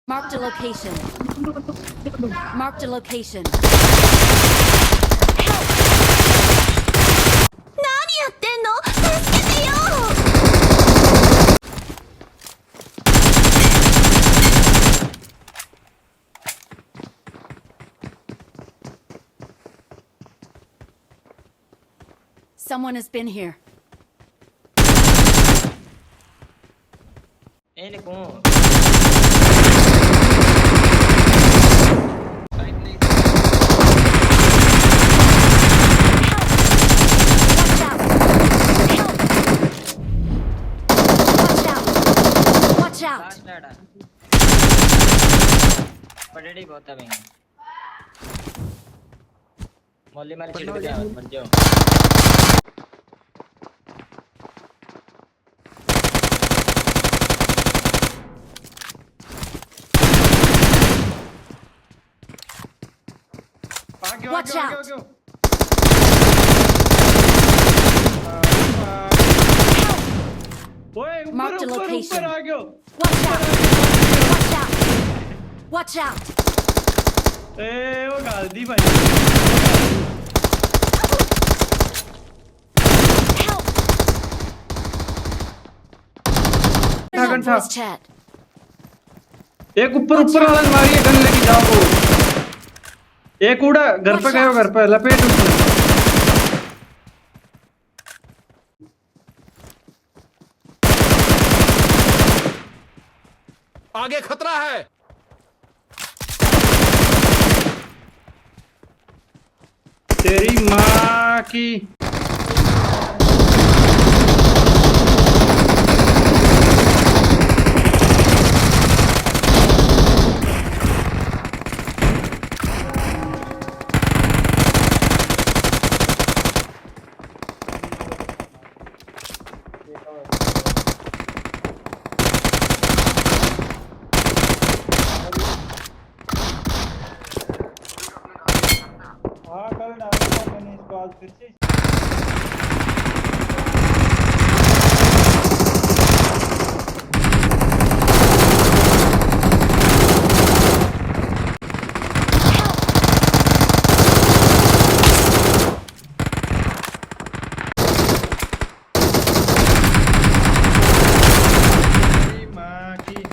Marked a location. Marked a location. 何やってんの？助けてよ！ Someone has been here. Ele com. Watch out! पड़ेड़ी बहुत है भाई मौली मारी चिड़ के मर जाओ Watch out! Marked a location. Watch out! Watch out! Watch out! वो गाड़ी भाई Help! गन था Voice chat. एक ऊपर ऊपर वाला मारिए गन लेके जाओ वो एक उड़ा घर पे गए घर पे लपेट उसमें आगे खतरा है तेरी माँ की हाँ कल डाला था मैंने इसको आज फिर से तेरी माँ की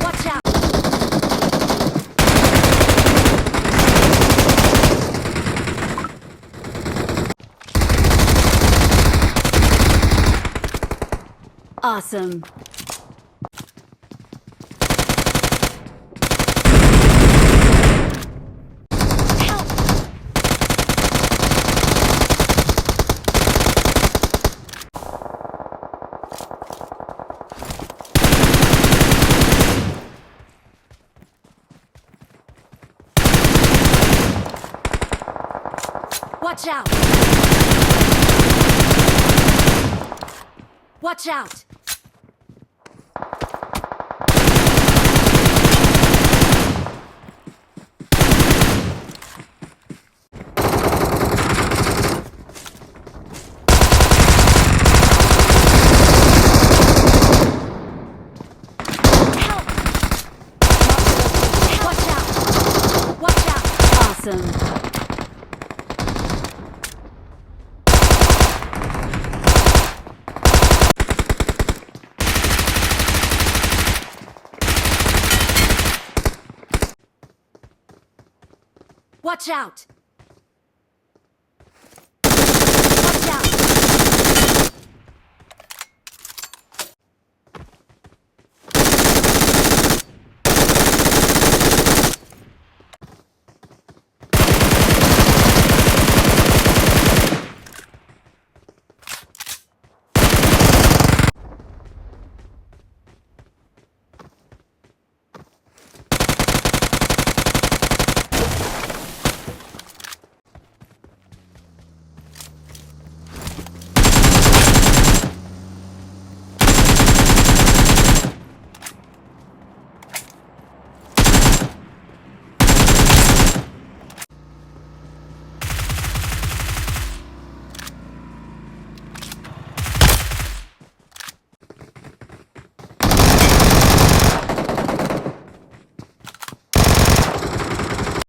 Watch out! Awesome. Help! Watch out! Watch out! Help! Watch out! Watch out! Awesome. Watch out!